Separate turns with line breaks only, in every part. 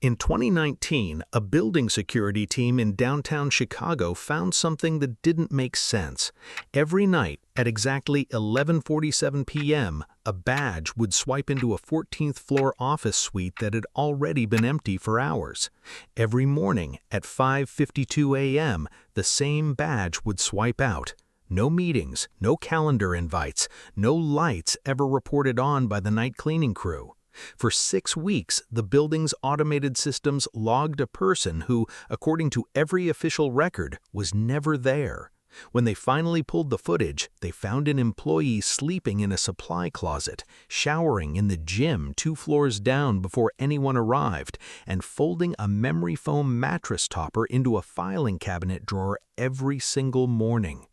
In 2019, a building security team in downtown Chicago found something that didn't make sense. Every night, at exactly 11:47 p.m., a badge would swipe into a 14th floor office suite that had already been empty for hours. Every morning, at 5:52 a.m., the same badge would swipe out. No meetings, no calendar invites, no lights ever reported on by the night cleaning crew. For 6 weeks, the building's automated systems logged a person who, according to every official record, was never there. When they finally pulled the footage, they found an employee sleeping in a supply closet, showering in the gym 2 floors down before anyone arrived, and folding a memory foam mattress topper into a filing cabinet drawer every single morning.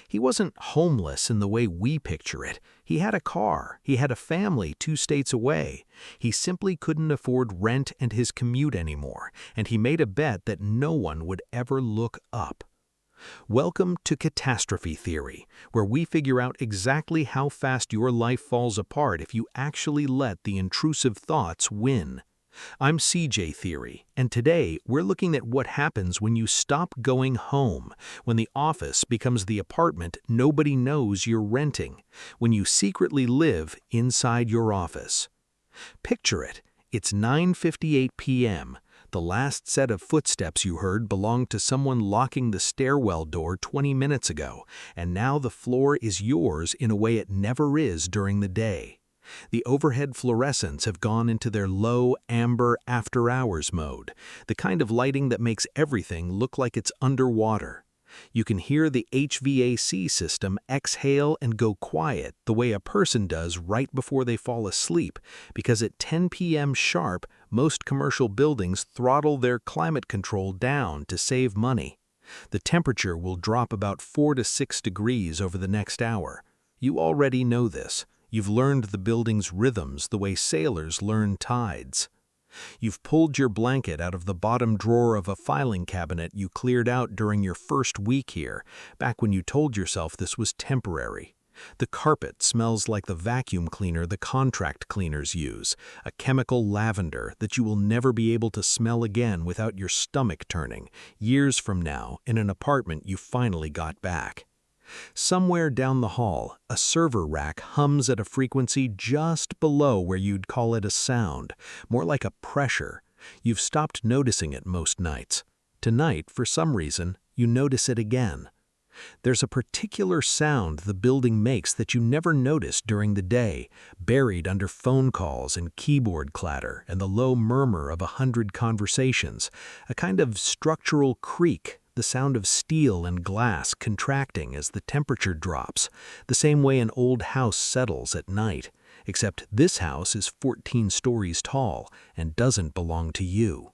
He wasn't homeless in the way we picture it. He had a car, he had a family 2 states away. He simply couldn't afford rent and his commute anymore, and he made a bet that no one would ever look up. Welcome to Catastrophe Theory, where we figure out exactly how fast your life falls apart if you actually let the intrusive thoughts win. I'm CJ Theory, and today we're looking at what happens when you stop going home, when the office becomes the apartment nobody knows you're renting, when you secretly live inside your office. Picture it. It's 9:58 p.m. The last set of footsteps you heard belonged to someone locking the stairwell door 20 minutes ago, and now the floor is yours in a way it never is during the day. The overhead fluorescents have gone into their low, amber after-hours mode, the kind of lighting that makes everything look like it's underwater. You can hear the HVAC system exhale and go quiet the way a person does right before they fall asleep, because at 10 p.m. sharp, most commercial buildings throttle their climate control down to save money. The temperature will drop about 4 to 6 degrees over the next hour. You already know this. You've learned the building's rhythms the way sailors learn tides. You've pulled your blanket out of the bottom drawer of a filing cabinet you cleared out during your first week here, back when you told yourself this was temporary. The carpet smells like the vacuum cleaner the contract cleaners use, a chemical lavender that you will never be able to smell again without your stomach turning, years from now in an apartment you finally got back. Somewhere down the hall, a server rack hums at a frequency just below where you'd call it a sound, more like a pressure. You've stopped noticing it most nights. Tonight, for some reason, you notice it again. There's a particular sound the building makes that you never notice during the day, buried under phone calls and keyboard clatter and the low murmur of 100 conversations, a kind of structural creak, the sound of steel and glass contracting as the temperature drops, the same way an old house settles at night, except this house is 14 stories tall and doesn't belong to you.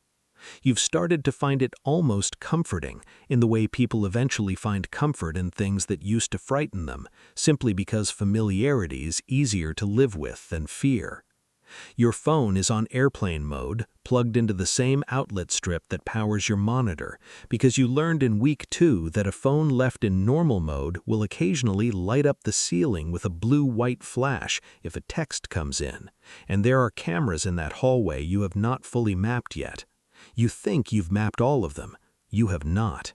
You've started to find it almost comforting, in the way people eventually find comfort in things that used to frighten them, simply because familiarity is easier to live with than fear. Your phone is on airplane mode, plugged into the same outlet strip that powers your monitor, because you learned in week 2 that a phone left in normal mode will occasionally light up the ceiling with a blue-white flash if a text comes in, and there are cameras in that hallway you have not fully mapped yet. You think you've mapped all of them. You have not.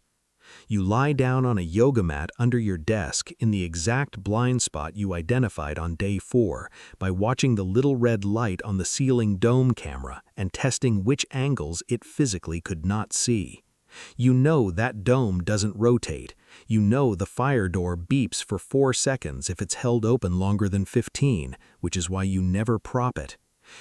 You lie down on a yoga mat under your desk in the exact blind spot you identified on day 4 by watching the little red light on the ceiling dome camera and testing which angles it physically could not see. You know that dome doesn't rotate. You know the fire door beeps for 4 seconds if it's held open longer than 15, which is why you never prop it.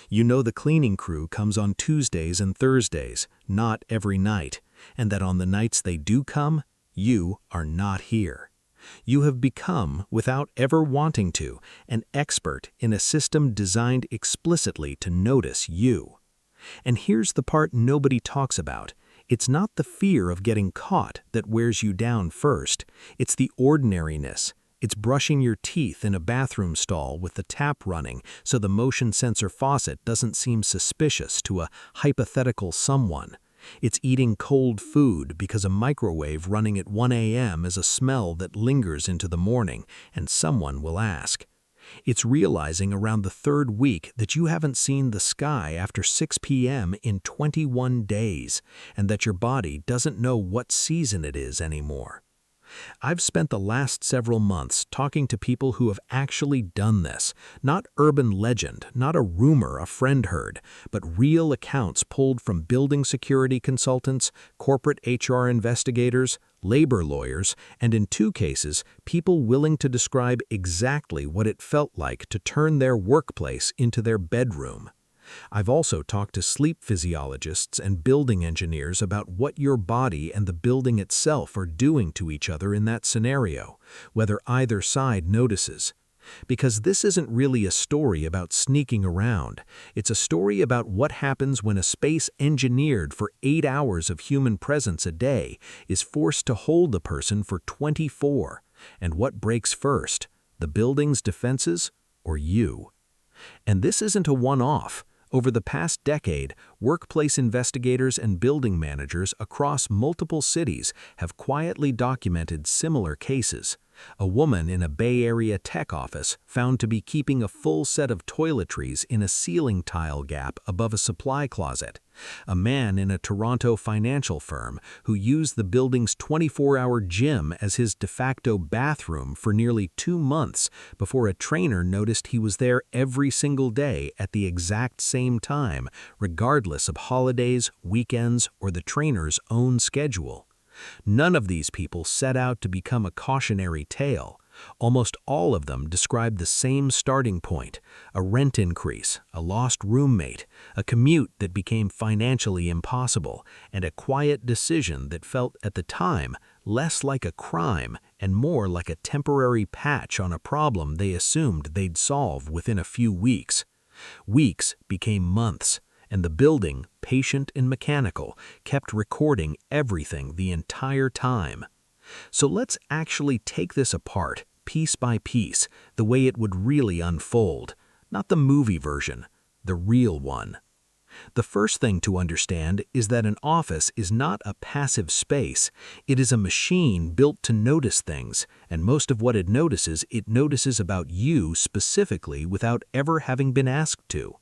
You know the cleaning crew comes on Tuesdays and Thursdays, not every night, and that on the nights they do come, you are not here. You have become, without ever wanting to, an expert in a system designed explicitly to notice you. And here's the part nobody talks about. It's not the fear of getting caught that wears you down first. It's the ordinariness. It's brushing your teeth in a bathroom stall with the tap running so the motion sensor faucet doesn't seem suspicious to a hypothetical someone. It's eating cold food because a microwave running at 1 a.m. is a smell that lingers into the morning, and someone will ask. It's realizing around the third week that you haven't seen the sky after 6 p.m. in 21 days, and that your body doesn't know what season it is anymore. I've spent the last several months talking to people who have actually done this, not urban legend, not a rumor a friend heard, but real accounts pulled from building security consultants, corporate HR investigators, labor lawyers, and in 2 cases, people willing to describe exactly what it felt like to turn their workplace into their bedroom. I've also talked to sleep physiologists and building engineers about what your body and the building itself are doing to each other in that scenario, whether either side notices. Because this isn't really a story about sneaking around. It's a story about what happens when a space engineered for 8 hours of human presence a day is forced to hold a person for 24, and what breaks first, the building's defenses or you. And this isn't a one-off. Over the past decade, workplace investigators and building managers across multiple cities have quietly documented similar cases. A woman in a Bay Area tech office found to be keeping a full set of toiletries in a ceiling tile gap above a supply closet. A man in a Toronto financial firm who used the building's 24-hour gym as his de facto bathroom for nearly 2 months before a trainer noticed he was there every single day at the exact same time, regardless of holidays, weekends, or the trainer's own schedule. None of these people set out to become a cautionary tale. Almost all of them described the same starting point: a rent increase, a lost roommate, a commute that became financially impossible, and a quiet decision that felt at the time less like a crime and more like a temporary patch on a problem they assumed they'd solve within a few weeks. Weeks became months, and the building, patient and mechanical, kept recording everything the entire time. So let's actually take this apart, piece by piece, the way it would really unfold. Not the movie version, the real one. The first thing to understand is that an office is not a passive space. It is a machine built to notice things, and most of what it notices about you specifically without ever having been asked to.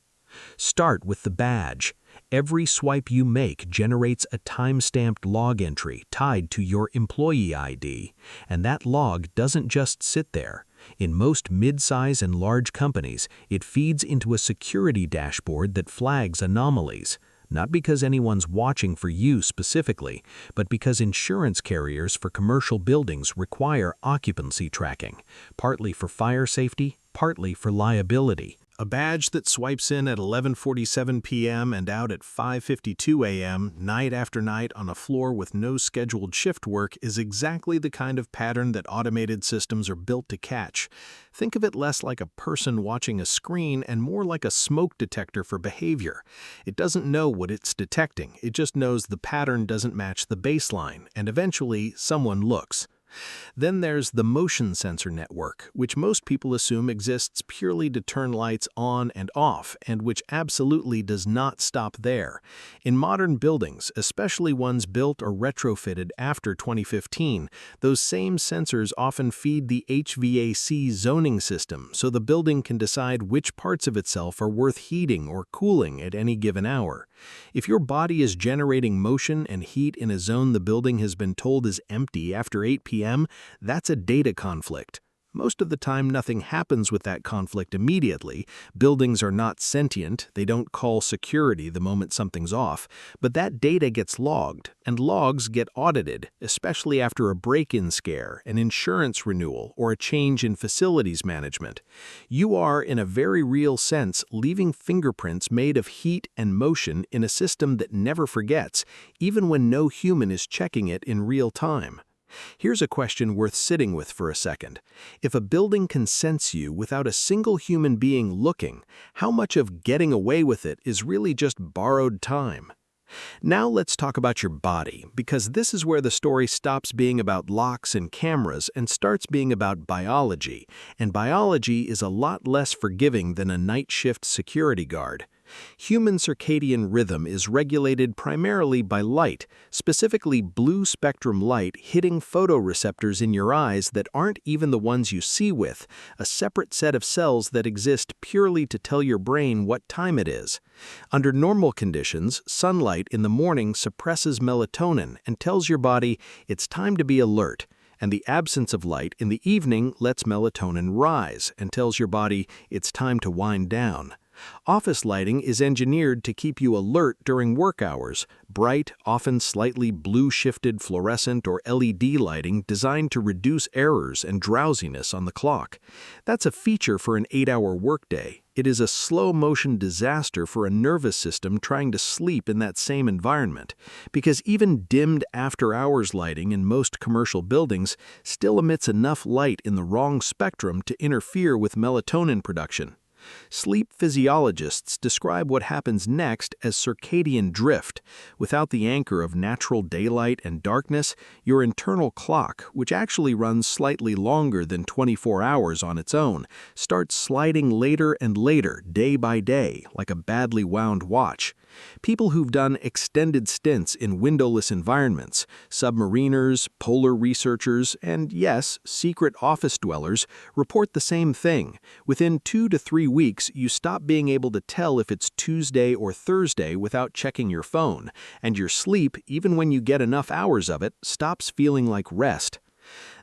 Start with the badge. Every swipe you make generates a time-stamped log entry tied to your employee ID, and that log doesn't just sit there. In most mid-size and large companies, it feeds into a security dashboard that flags anomalies, not because anyone's watching for you specifically, but because insurance carriers for commercial buildings require occupancy tracking, partly for fire safety, partly for liability. A badge that swipes in at 11:47 p.m. and out at 5:52 a.m., night after night on a floor with no scheduled shift work is exactly the kind of pattern that automated systems are built to catch. Think of it less like a person watching a screen and more like a smoke detector for behavior. It doesn't know what it's detecting, it just knows the pattern doesn't match the baseline, and eventually someone looks. Then there's the motion sensor network, which most people assume exists purely to turn lights on and off, and which absolutely does not stop there. In modern buildings, especially ones built or retrofitted after 2015, those same sensors often feed the HVAC zoning system, so the building can decide which parts of itself are worth heating or cooling at any given hour. If your body is generating motion and heat in a zone the building has been told is empty after 8 p.m., that's a data conflict. Most of the time, nothing happens with that conflict immediately. Buildings are not sentient, they don't call security the moment something's off, but that data gets logged, and logs get audited, especially after a break-in scare, an insurance renewal, or a change in facilities management. You are, in a very real sense, leaving fingerprints made of heat and motion in a system that never forgets, even when no human is checking it in real time. Here's a question worth sitting with for a second. If a building can sense you without a single human being looking, how much of getting away with it is really just borrowed time? Now let's talk about your body, because this is where the story stops being about locks and cameras and starts being about biology, and biology is a lot less forgiving than a night shift security guard. Human circadian rhythm is regulated primarily by light, specifically blue spectrum light hitting photoreceptors in your eyes that aren't even the ones you see with, a separate set of cells that exist purely to tell your brain what time it is. Under normal conditions, sunlight in the morning suppresses melatonin and tells your body it's time to be alert, and the absence of light in the evening lets melatonin rise and tells your body it's time to wind down. Office lighting is engineered to keep you alert during work hours, bright, often slightly blue-shifted fluorescent or LED lighting designed to reduce errors and drowsiness on the clock. That's a feature for an 8-hour workday. It is a slow-motion disaster for a nervous system trying to sleep in that same environment, because even dimmed after-hours lighting in most commercial buildings still emits enough light in the wrong spectrum to interfere with melatonin production. Sleep physiologists describe what happens next as circadian drift. Without the anchor of natural daylight and darkness, your internal clock, which actually runs slightly longer than 24 hours on its own, starts sliding later and later, day by day, like a badly wound watch. People who've done extended stints in windowless environments, submariners, polar researchers, and yes, secret office dwellers, report the same thing. Within 2 to 3 weeks, you stop being able to tell if it's Tuesday or Thursday without checking your phone, and your sleep, even when you get enough hours of it, stops feeling like rest.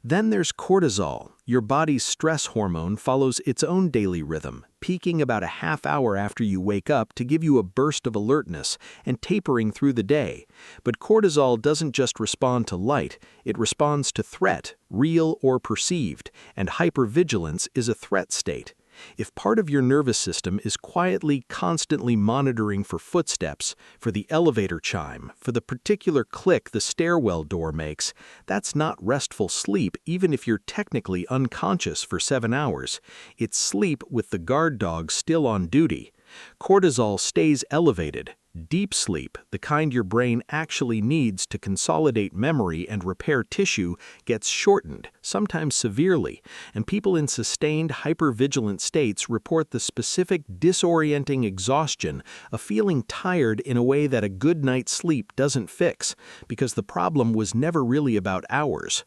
Then there's cortisol. Your body's stress hormone follows its own daily rhythm, peaking about a half hour after you wake up to give you a burst of alertness and tapering through the day. But cortisol doesn't just respond to light, it responds to threat, real or perceived, and hypervigilance is a threat state. If part of your nervous system is quietly, constantly monitoring for footsteps, for the elevator chime, for the particular click the stairwell door makes, that's not restful sleep even if you're technically unconscious for 7 hours. It's sleep with the guard dog still on duty. Cortisol stays elevated. Deep sleep, the kind your brain actually needs to consolidate memory and repair tissue, gets shortened, sometimes severely, and people in sustained hypervigilant states report the specific disorienting exhaustion of feeling tired in a way that a good night's sleep doesn't fix, because the problem was never really about hours.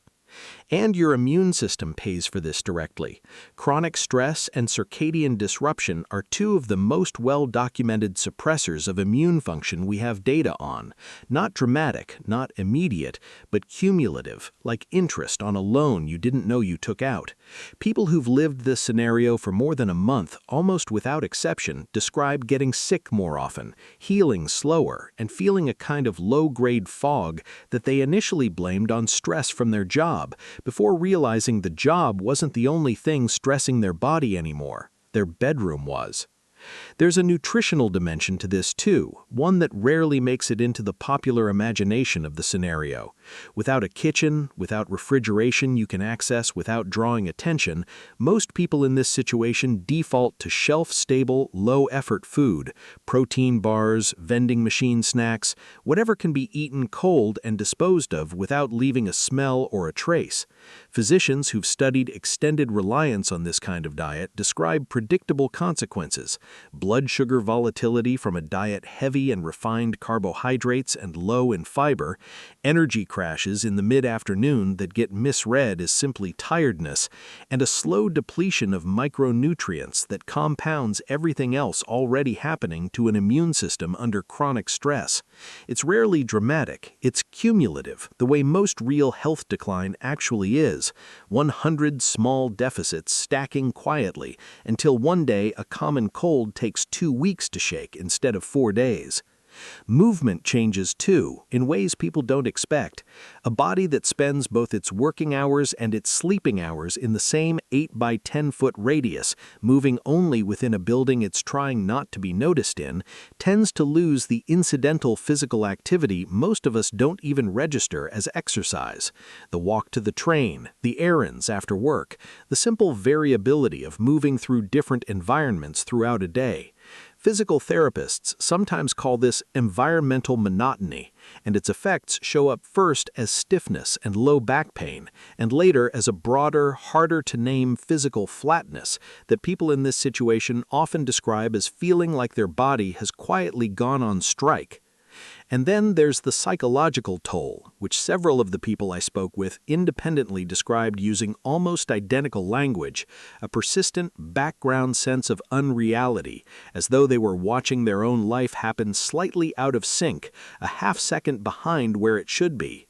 And your immune system pays for this directly. Chronic stress and circadian disruption are two of the most well-documented suppressors of immune function we have data on. Not dramatic, not immediate, but cumulative, like interest on a loan you didn't know you took out. People who've lived this scenario for more than a month, almost without exception, describe getting sick more often, healing slower, and feeling a kind of low-grade fog that they initially blamed on stress from their job, before realizing the job wasn't the only thing stressing their body anymore. Their bedroom was. There's a nutritional dimension to this too, one that rarely makes it into the popular imagination of the scenario. Without a kitchen, without refrigeration you can access without drawing attention, most people in this situation default to shelf-stable, low-effort food, protein bars, vending machine snacks, whatever can be eaten cold and disposed of without leaving a smell or a trace. Physicians who've studied extended reliance on this kind of diet describe predictable consequences: blood sugar volatility from a diet heavy in refined carbohydrates and low in fiber, energy crashes in the mid-afternoon that get misread as simply tiredness, and a slow depletion of micronutrients that compounds everything else already happening to an immune system under chronic stress. It's rarely dramatic, it's cumulative, the way most real health decline actually is, 100 small deficits stacking quietly until one day a common cold takes 2 weeks to shake instead of 4 days. Movement changes too, in ways people don't expect. A body that spends both its working hours and its sleeping hours in the same 8 by 10 foot radius, moving only within a building it's trying not to be noticed in, tends to lose the incidental physical activity most of us don't even register as exercise. The walk to the train, the errands after work, the simple variability of moving through different environments throughout a day. Physical therapists sometimes call this environmental monotony, and its effects show up first as stiffness and low back pain, and later as a broader, harder-to-name physical flatness that people in this situation often describe as feeling like their body has quietly gone on strike. And then there's the psychological toll, which several of the people I spoke with independently described using almost identical language, a persistent background sense of unreality, as though they were watching their own life happen slightly out of sync, a half-second behind where it should be.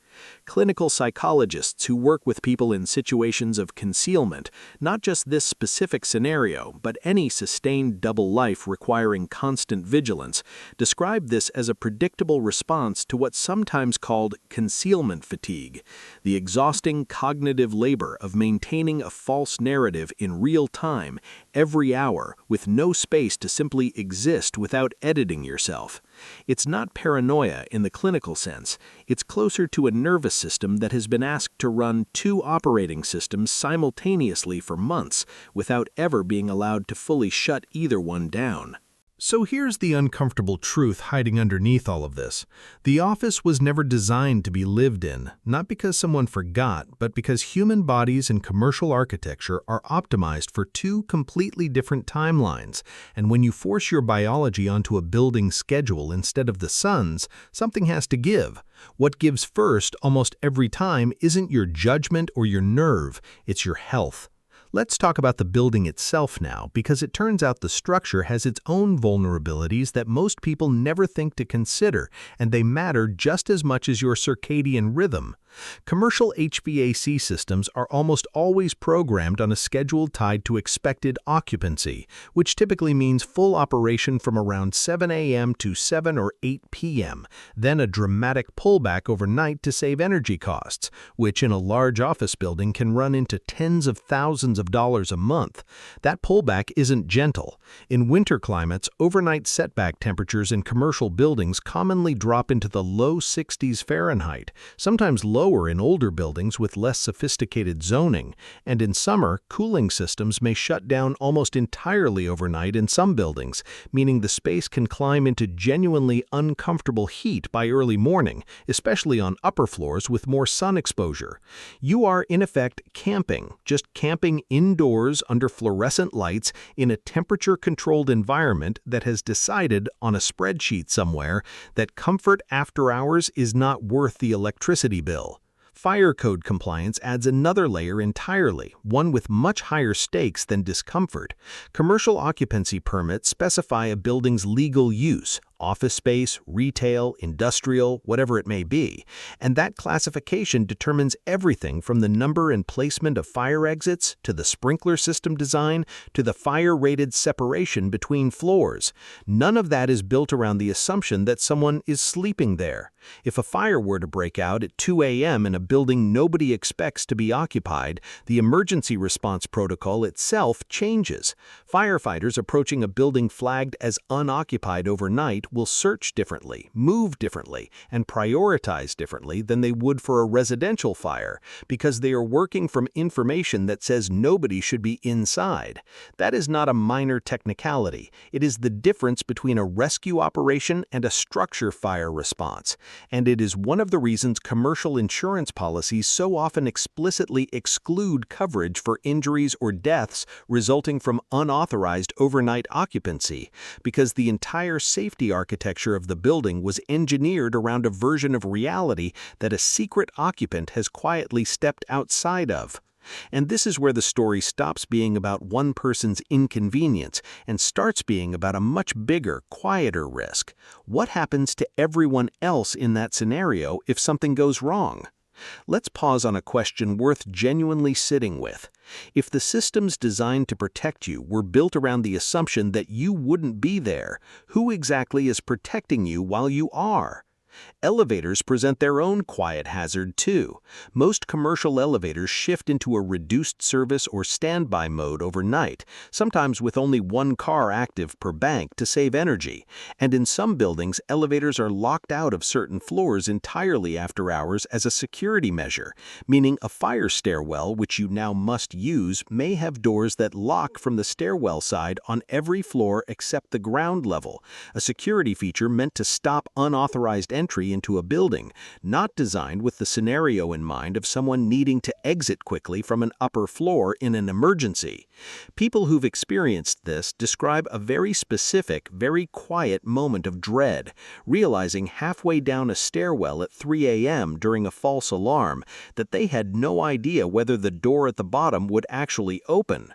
Clinical psychologists who work with people in situations of concealment, not just this specific scenario, but any sustained double life requiring constant vigilance, describe this as a predictable response to what's sometimes called concealment fatigue, the exhausting cognitive labor of maintaining a false narrative in real time, every hour, with no space to simply exist without editing yourself. It's not paranoia in the clinical sense. It's closer to a nervous system that has been asked to run two operating systems simultaneously for months without ever being allowed to fully shut either one down. So here's the uncomfortable truth hiding underneath all of this. The office was never designed to be lived in, not because someone forgot, but because human bodies and commercial architecture are optimized for two completely different timelines. And when you force your biology onto a building schedule instead of the sun's, something has to give. What gives first almost every time isn't your judgment or your nerve, it's your health. Let's talk about the building itself now, because it turns out the structure has its own vulnerabilities that most people never think to consider, and they matter just as much as your circadian rhythm. Commercial HVAC systems are almost always programmed on a schedule tied to expected occupancy, which typically means full operation from around 7 a.m. to 7 or 8 p.m., then a dramatic pullback overnight to save energy costs, which in a large office building can run into tens of thousands of dollars a month. That pullback isn't gentle. In winter climates, overnight setback temperatures in commercial buildings commonly drop into the low 60s Fahrenheit, sometimes lower in older buildings with less sophisticated zoning, and in summer, cooling systems may shut down almost entirely overnight in some buildings, meaning the space can climb into genuinely uncomfortable heat by early morning, especially on upper floors with more sun exposure. You are, in effect, camping, just camping indoors under fluorescent lights in a temperature-controlled environment that has decided on a spreadsheet somewhere that comfort after hours is not worth the electricity bill. Fire code compliance adds another layer entirely, one with much higher stakes than discomfort. Commercial occupancy permits specify a building's legal use, office space, retail, industrial, whatever it may be, and that classification determines everything from the number and placement of fire exits to the sprinkler system design to the fire-rated separation between floors. None of that is built around the assumption that someone is sleeping there. If a fire were to break out at 2 a.m. in a building nobody expects to be occupied, the emergency response protocol itself changes. Firefighters approaching a building flagged as unoccupied overnight will search differently, move differently, and prioritize differently than they would for a residential fire, because they are working from information that says nobody should be inside. That is not a minor technicality. It is the difference between a rescue operation and a structure fire response. And it is one of the reasons commercial insurance policies so often explicitly exclude coverage for injuries or deaths resulting from unauthorized overnight occupancy, because the entire safety architecture of the building was engineered around a version of reality that a secret occupant has quietly stepped outside of. And this is where the story stops being about one person's inconvenience and starts being about a much bigger, quieter risk. What happens to everyone else in that scenario if something goes wrong? Let's pause on a question worth genuinely sitting with. If the systems designed to protect you were built around the assumption that you wouldn't be there, who exactly is protecting you while you are? Elevators present their own quiet hazard too. Most commercial elevators shift into a reduced service or standby mode overnight, sometimes with only one car active per bank to save energy. And in some buildings, elevators are locked out of certain floors entirely after hours as a security measure, meaning a fire stairwell, which you now must use, may have doors that lock from the stairwell side on every floor except the ground level, a security feature meant to stop unauthorized entry into a building, not designed with the scenario in mind of someone needing to exit quickly from an upper floor in an emergency. People who've experienced this describe a very specific, very quiet moment of dread, realizing halfway down a stairwell at 3 a.m. during a false alarm that they had no idea whether the door at the bottom would actually open.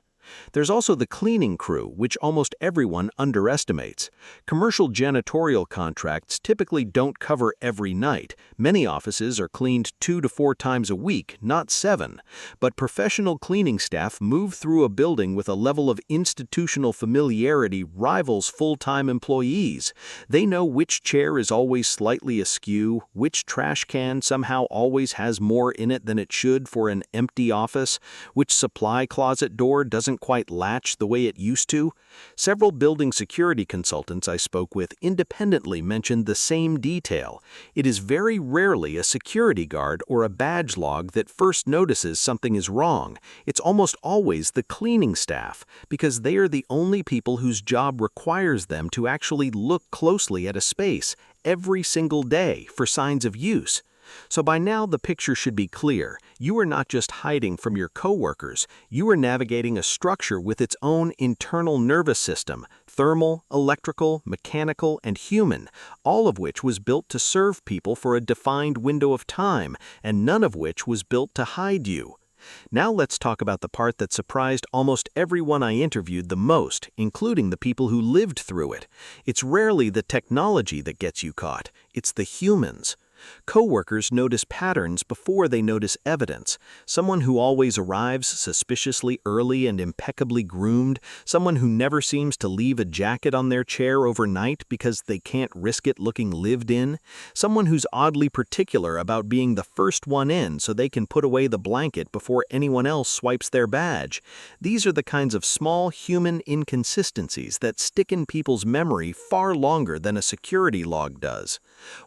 There's also the cleaning crew, which almost everyone underestimates. Commercial janitorial contracts typically don't cover every night. Many offices are cleaned 2 to 4 times a week, not 7. But professional cleaning staff move through a building with a level of institutional familiarity rivals full-time employees. They know which chair is always slightly askew, which trash can somehow always has more in it than it should for an empty office, which supply closet door doesn't quite latch the way it used to. Several building security consultants I spoke with independently mentioned the same detail. It is very rarely a security guard or a badge log that first notices something is wrong. It's almost always the cleaning staff, because they are the only people whose job requires them to actually look closely at a space every single day for signs of use. So by now the picture should be clear. You are not just hiding from your coworkers, you are navigating a structure with its own internal nervous system, thermal, electrical, mechanical, and human, all of which was built to serve people for a defined window of time, and none of which was built to hide you. Now let's talk about the part that surprised almost everyone I interviewed the most, including the people who lived through it. It's rarely the technology that gets you caught, it's the humans. Coworkers notice patterns before they notice evidence. Someone who always arrives suspiciously early and impeccably groomed, someone who never seems to leave a jacket on their chair overnight because they can't risk it looking lived in, someone who's oddly particular about being the first one in so they can put away the blanket before anyone else swipes their badge. These are the kinds of small human inconsistencies that stick in people's memory far longer than a security log does.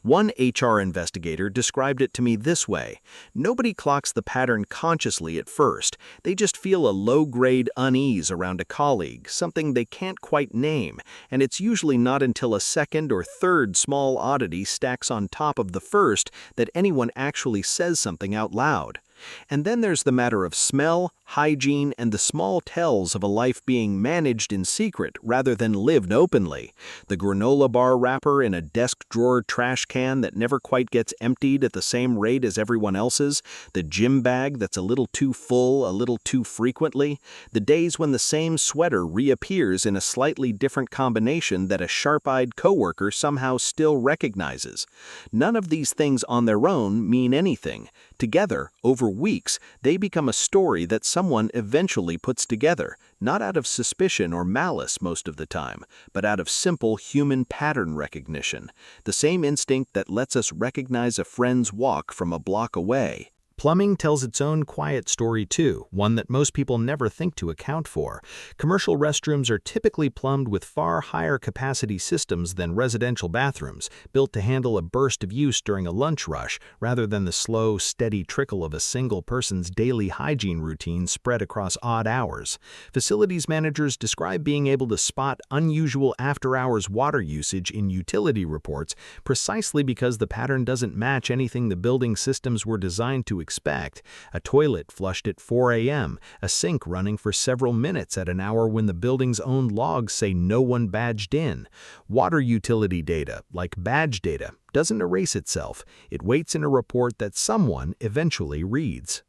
One HR investigator described it to me this way: nobody clocks the pattern consciously at first. They just feel a low-grade unease around a colleague, something they can't quite name, and it's usually not until a second or third small oddity stacks on top of the first that anyone actually says something out loud. And then there's the matter of smell, hygiene, and the small tells of a life being managed in secret rather than lived openly. The granola bar wrapper in a desk drawer trash can that never quite gets emptied at the same rate as everyone else's, the gym bag that's a little too full a little too frequently, the days when the same sweater reappears in a slightly different combination that a sharp-eyed coworker somehow still recognizes. None of these things on their own mean anything. Together, over weeks, they become a story that someone eventually puts together, not out of suspicion or malice most of the time, but out of simple human pattern recognition, the same instinct that lets us recognize a friend's walk from a block away. Plumbing tells its own quiet story too, one that most people never think to account for. Commercial restrooms are typically plumbed with far higher capacity systems than residential bathrooms, built to handle a burst of use during a lunch rush, rather than the slow, steady trickle of a single person's daily hygiene routine spread across odd hours. Facilities managers describe being able to spot unusual after-hours water usage in utility reports precisely because the pattern doesn't match anything the building systems were designed to expect. A toilet flushed at 4 a.m., a sink running for several minutes at an hour when the building's own logs say no one badged in. Water utility data, like badge data, doesn't erase itself. It waits in a report that someone eventually reads.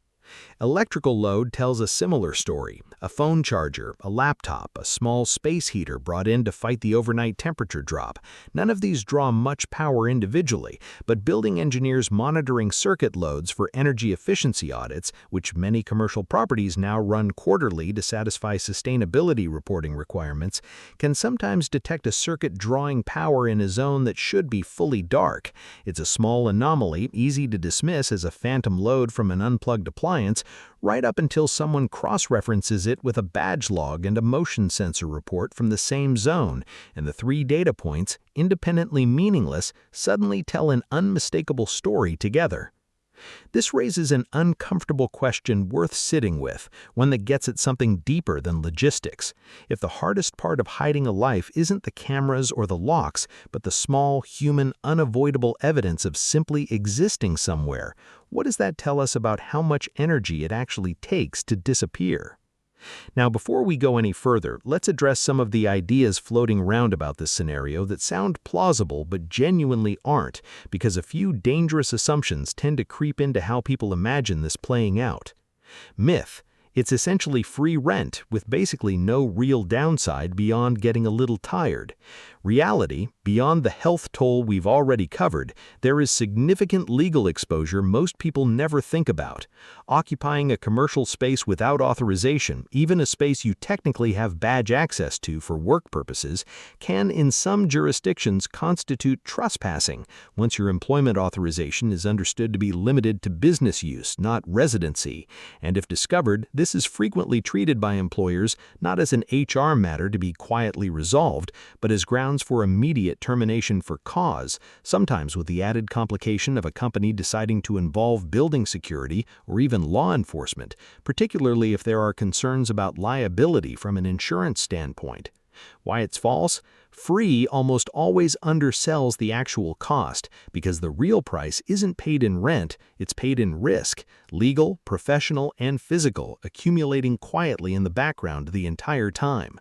Electrical load tells a similar story. A phone charger, a laptop, a small space heater brought in to fight the overnight temperature drop. None of these draw much power individually, but building engineers monitoring circuit loads for energy efficiency audits, which many commercial properties now run quarterly to satisfy sustainability reporting requirements, can sometimes detect a circuit drawing power in a zone that should be fully dark. It's a small anomaly, easy to dismiss as a phantom load from an unplugged appliance, right up until someone cross-references it with a badge log and a motion sensor report from the same zone, and the three data points, independently meaningless, suddenly tell an unmistakable story together. This raises an uncomfortable question worth sitting with, one that gets at something deeper than logistics. If the hardest part of hiding a life isn't the cameras or the locks, but the small, human, unavoidable evidence of simply existing somewhere, what does that tell us about how much energy it actually takes to disappear? Now, before we go any further, let's address some of the ideas floating around about this scenario that sound plausible but genuinely aren't, because a few dangerous assumptions tend to creep into how people imagine this playing out. Myth: it's essentially free rent with basically no real downside beyond getting a little tired. Reality: beyond the health toll we've already covered, there is significant legal exposure most people never think about. Occupying a commercial space without authorization, even a space you technically have badge access to for work purposes, can in some jurisdictions constitute trespassing, once your employment authorization is understood to be limited to business use, not residency. And if discovered, this is frequently treated by employers not as an HR matter to be quietly resolved, but as grounds for immediate termination for cause, sometimes with the added complication of a company deciding to involve building security or even law enforcement, particularly if there are concerns about liability from an insurance standpoint. Why it's false? Free almost always undersells the actual cost, because the real price isn't paid in rent, it's paid in risk, legal, professional, and physical, accumulating quietly in the background the entire time.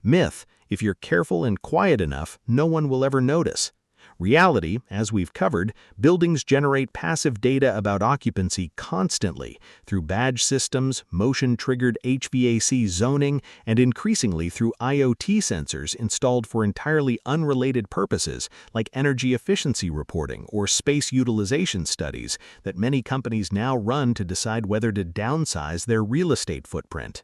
Myth: if you're careful and quiet enough, no one will ever notice. Reality: as we've covered, buildings generate passive data about occupancy constantly, through badge systems, motion-triggered HVAC zoning, and increasingly through IoT sensors installed for entirely unrelated purposes like energy efficiency reporting or space utilization studies that many companies now run to decide whether to downsize their real estate footprint.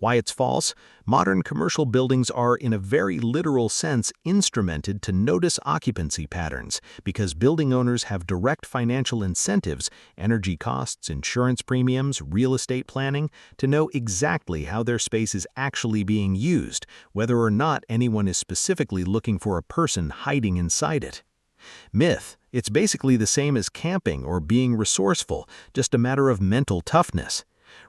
Why it's false? Modern commercial buildings are, in a very literal sense, instrumented to notice occupancy patterns, because building owners have direct financial incentives, energy costs, insurance premiums, real estate planning, to know exactly how their space is actually being used, whether or not anyone is specifically looking for a person hiding inside it. Myth: it's basically the same as camping or being resourceful, just a matter of mental toughness.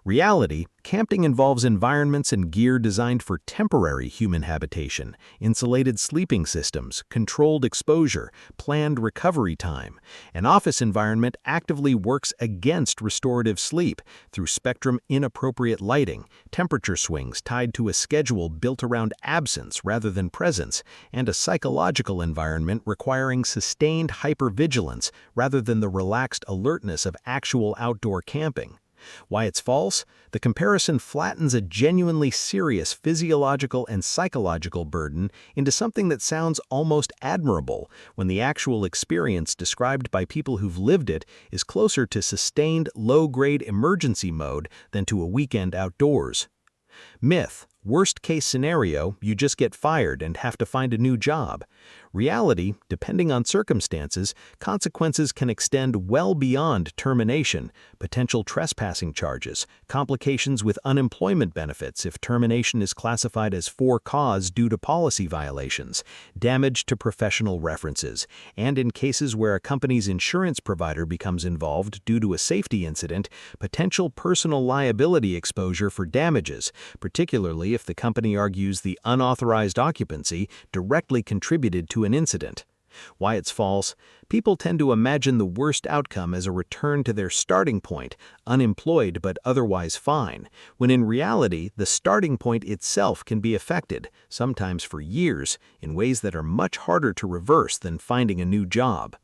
Reality: camping involves environments and gear designed for temporary human habitation, insulated sleeping systems, controlled exposure, planned recovery time. An office environment actively works against restorative sleep through spectrum-inappropriate lighting, temperature swings tied to a schedule built around absence rather than presence, and a psychological environment requiring sustained hypervigilance rather than the relaxed alertness of actual outdoor camping. Why it's false? The comparison flattens a genuinely serious physiological and psychological burden into something that sounds almost admirable, when the actual experience described by people who've lived it is closer to sustained low-grade emergency mode than to a weekend outdoors. Myth: worst-case scenario, you just get fired and have to find a new job. Reality: depending on circumstances, consequences can extend well beyond termination, potential trespassing charges, complications with unemployment benefits if termination is classified as for cause due to policy violations, damage to professional references, and in cases where a company's insurance provider becomes involved due to a safety incident, potential personal liability exposure for damages, particularly if the company argues the unauthorized occupancy directly contributed to an incident. Why it's false? People tend to imagine the worst outcome as a return to their starting point, unemployed but otherwise fine, when in reality the starting point itself can be affected, sometimes for years, in ways that are much harder to reverse than finding a new job.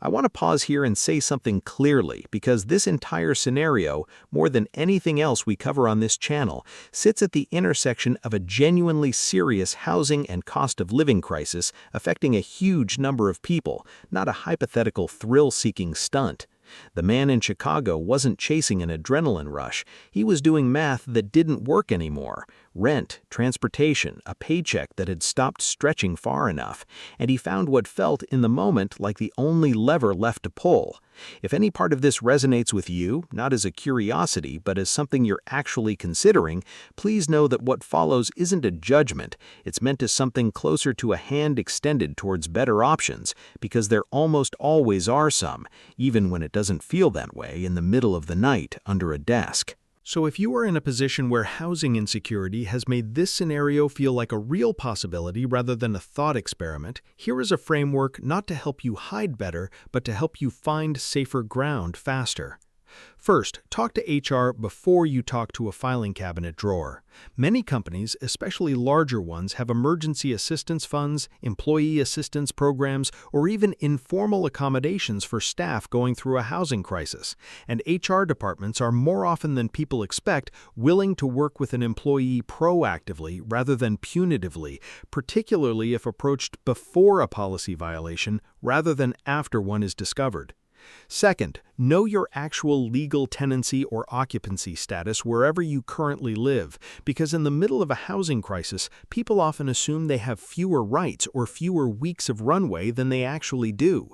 I want to pause here and say something clearly, because this entire scenario, more than anything else we cover on this channel, sits at the intersection of a genuinely serious housing and cost of living crisis affecting a huge number of people, not a hypothetical thrill-seeking stunt. The man in Chicago wasn't chasing an adrenaline rush. He was doing math that didn't work anymore. Rent, transportation, a paycheck that had stopped stretching far enough, and he found what felt in the moment like the only lever left to pull. If any part of this resonates with you, not as a curiosity but as something you're actually considering, please know that what follows isn't a judgment. It's meant as something closer to a hand extended towards better options, because there almost always are some, even when it doesn't feel that way in the middle of the night under a desk. So if you are in a position where housing insecurity has made this scenario feel like a real possibility rather than a thought experiment, here is a framework not to help you hide better, but to help you find safer ground faster. First, talk to HR before you talk to a filing cabinet drawer. Many companies, especially larger ones, have emergency assistance funds, employee assistance programs, or even informal accommodations for staff going through a housing crisis. And HR departments are more often than people expect willing to work with an employee proactively rather than punitively, particularly if approached before a policy violation rather than after one is discovered. Second, know your actual legal tenancy or occupancy status wherever you currently live, because in the middle of a housing crisis, people often assume they have fewer rights or fewer weeks of runway than they actually do.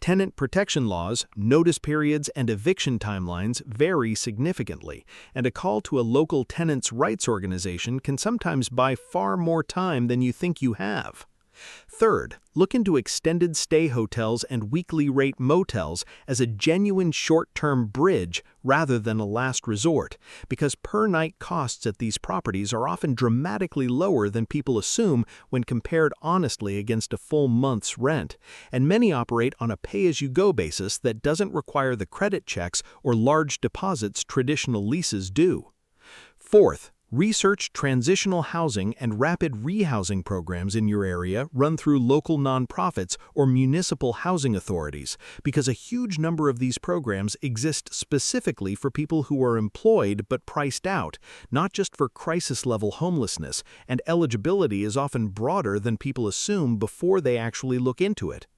Tenant protection laws, notice periods, and eviction timelines vary significantly, and a call to a local tenants' rights organization can sometimes buy far more time than you think you have. Third, look into extended stay hotels and weekly rate motels as a genuine short-term bridge rather than a last resort, because per-night costs at these properties are often dramatically lower than people assume when compared honestly against a full month's rent, and many operate on a pay-as-you-go basis that doesn't require the credit checks or large deposits traditional leases do. Fourth, research transitional housing and rapid rehousing programs in your area run through local nonprofits or municipal housing authorities, because a huge number of these programs exist specifically for people who are employed but priced out, not just for crisis-level homelessness, and eligibility is often broader than people assume before they actually look into it.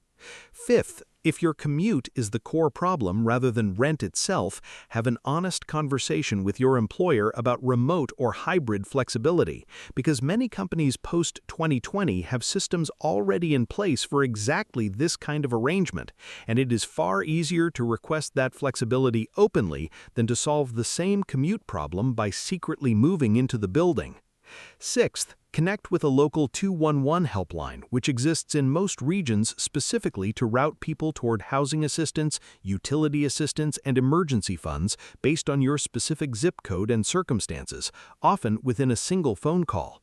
Fifth, if your commute is the core problem rather than rent itself, have an honest conversation with your employer about remote or hybrid flexibility, because many companies post-2020 have systems already in place for exactly this kind of arrangement, and it is far easier to request that flexibility openly than to solve the same commute problem by secretly moving into the building. Sixth, connect with a local 211 helpline, which exists in most regions specifically to route people toward housing assistance, utility assistance, and emergency funds based on your specific zip code and circumstances, often within a single phone call.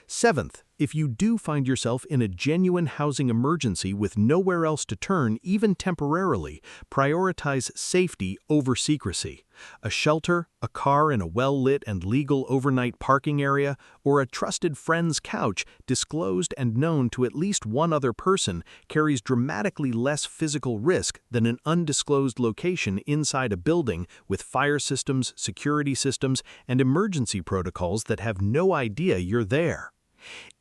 Seventh, if you do find yourself in a genuine housing emergency with nowhere else to turn, even temporarily, prioritize safety over secrecy. A shelter, a car in a well-lit and legal overnight parking area, or a trusted friend's couch disclosed and known to at least one other person carries dramatically less physical risk than an undisclosed location inside a building with fire systems, security systems, and emergency protocols that have no idea you're there.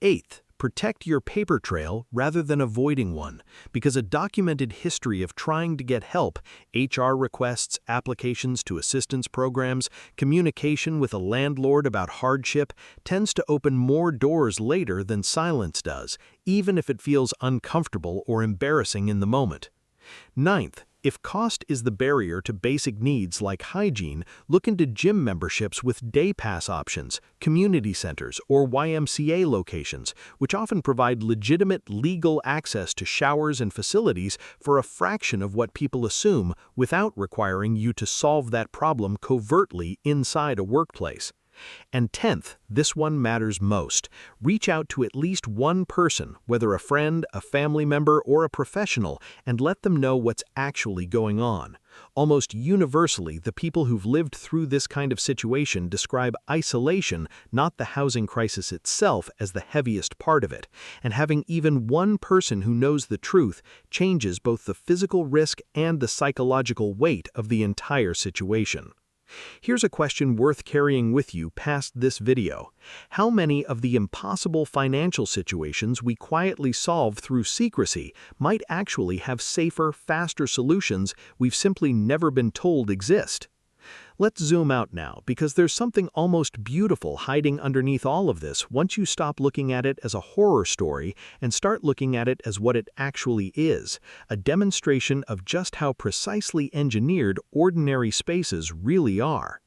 Eighth, protect your paper trail rather than avoiding one, because a documented history of trying to get help, HR requests, applications to assistance programs, communication with a landlord about hardship, tends to open more doors later than silence does, even if it feels uncomfortable or embarrassing in the moment. Ninth, if cost is the barrier to basic needs like hygiene, look into gym memberships with day pass options, community centers, or YMCA locations, which often provide legitimate legal access to showers and facilities for a fraction of what people assume without requiring you to solve that problem covertly inside a workplace. And 10th, this one matters most. Reach out to at least one person, whether a friend, a family member, or a professional, and let them know what's actually going on. Almost universally, the people who've lived through this kind of situation describe isolation, not the housing crisis itself, as the heaviest part of it. And having even one person who knows the truth changes both the physical risk and the psychological weight of the entire situation. Here's a question worth carrying with you past this video. How many of the impossible financial situations we quietly solve through secrecy might actually have safer, faster solutions we've simply never been told exist? Let's zoom out now, because there's something almost beautiful hiding underneath all of this once you stop looking at it as a horror story and start looking at it as what it actually is, a demonstration of just how precisely engineered ordinary spaces really are.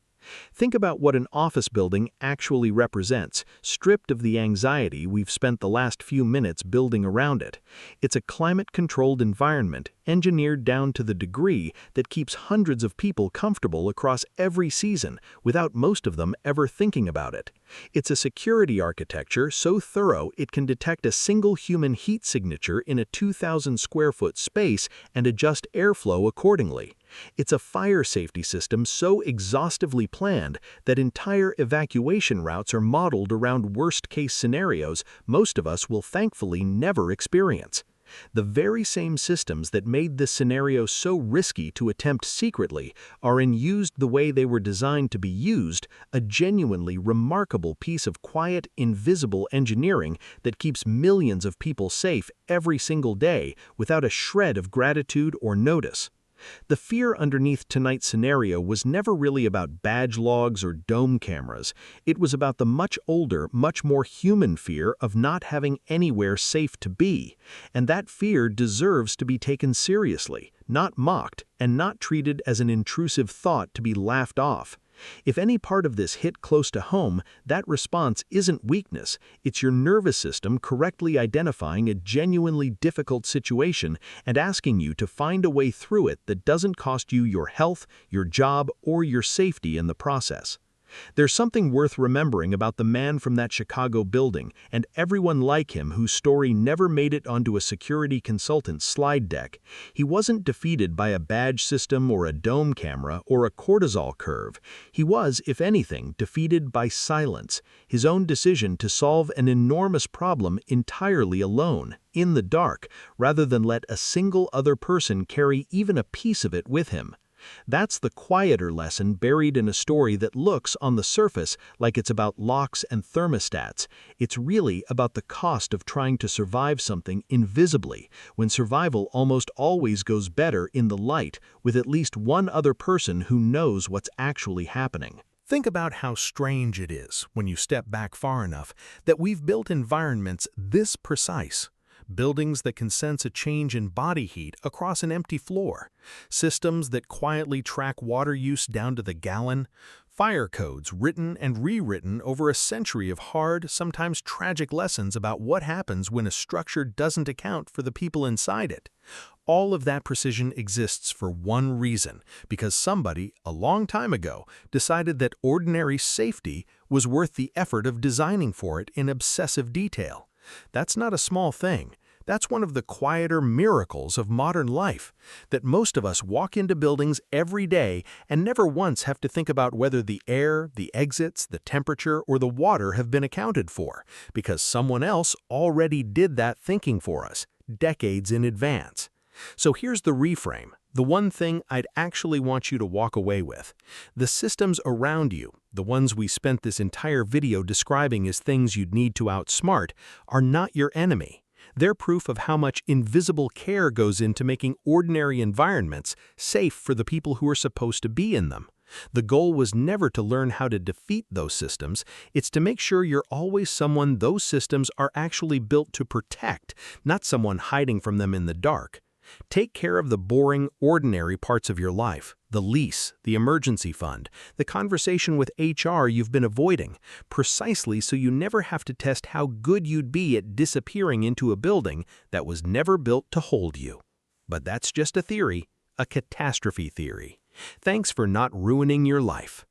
Think about what an office building actually represents, stripped of the anxiety we've spent the last few minutes building around it. It's a climate-controlled environment, engineered down to the degree that keeps hundreds of people comfortable across every season, without most of them ever thinking about it. It's a security architecture so thorough it can detect a single human heat signature in a 2,000 square foot space and adjust airflow accordingly. It's a fire safety system so exhaustively planned that entire evacuation routes are modeled around worst-case scenarios most of us will thankfully never experience. The very same systems that made this scenario so risky to attempt secretly are used the way they were designed to be used, a genuinely remarkable piece of quiet, invisible engineering that keeps millions of people safe every single day without a shred of gratitude or notice. The fear underneath tonight's scenario was never really about badge logs or dome cameras. It was about the much older, much more human fear of not having anywhere safe to be. And that fear deserves to be taken seriously, not mocked, and not treated as an intrusive thought to be laughed off. If any part of this hit close to home, that response isn't weakness, it's your nervous system correctly identifying a genuinely difficult situation and asking you to find a way through it that doesn't cost you your health, your job, or your safety in the process. There's something worth remembering about the man from that Chicago building and everyone like him whose story never made it onto a security consultant's slide deck. He wasn't defeated by a badge system or a dome camera or a cortisol curve. He was, if anything, defeated by silence, his own decision to solve an enormous problem entirely alone, in the dark, rather than let a single other person carry even a piece of it with him. That's the quieter lesson buried in a story that looks, on the surface, like it's about locks and thermostats. It's really about the cost of trying to survive something invisibly, when survival almost always goes better in the light, with at least one other person who knows what's actually happening. Think about how strange it is, when you step back far enough, that we've built environments this precise. Buildings that can sense a change in body heat across an empty floor, systems that quietly track water use down to the gallon, fire codes written and rewritten over a century of hard, sometimes tragic lessons about what happens when a structure doesn't account for the people inside it. All of that precision exists for one reason, because somebody, a long time ago, decided that ordinary safety was worth the effort of designing for it in obsessive detail. That's not a small thing. That's one of the quieter miracles of modern life, that most of us walk into buildings every day and never once have to think about whether the air, the exits, the temperature, or the water have been accounted for, because someone else already did that thinking for us, decades in advance. So here's the reframe, the one thing I'd actually want you to walk away with. The systems around you, the ones we spent this entire video describing as things you'd need to outsmart, are not your enemy. They're proof of how much invisible care goes into making ordinary environments safe for the people who are supposed to be in them. The goal was never to learn how to defeat those systems, it's to make sure you're always someone those systems are actually built to protect, not someone hiding from them in the dark. Take care of the boring, ordinary parts of your life, the lease, the emergency fund, the conversation with HR you've been avoiding, precisely so you never have to test how good you'd be at disappearing into a building that was never built to hold you. But that's just a theory, a catastrophe theory. Thanks for not ruining your life.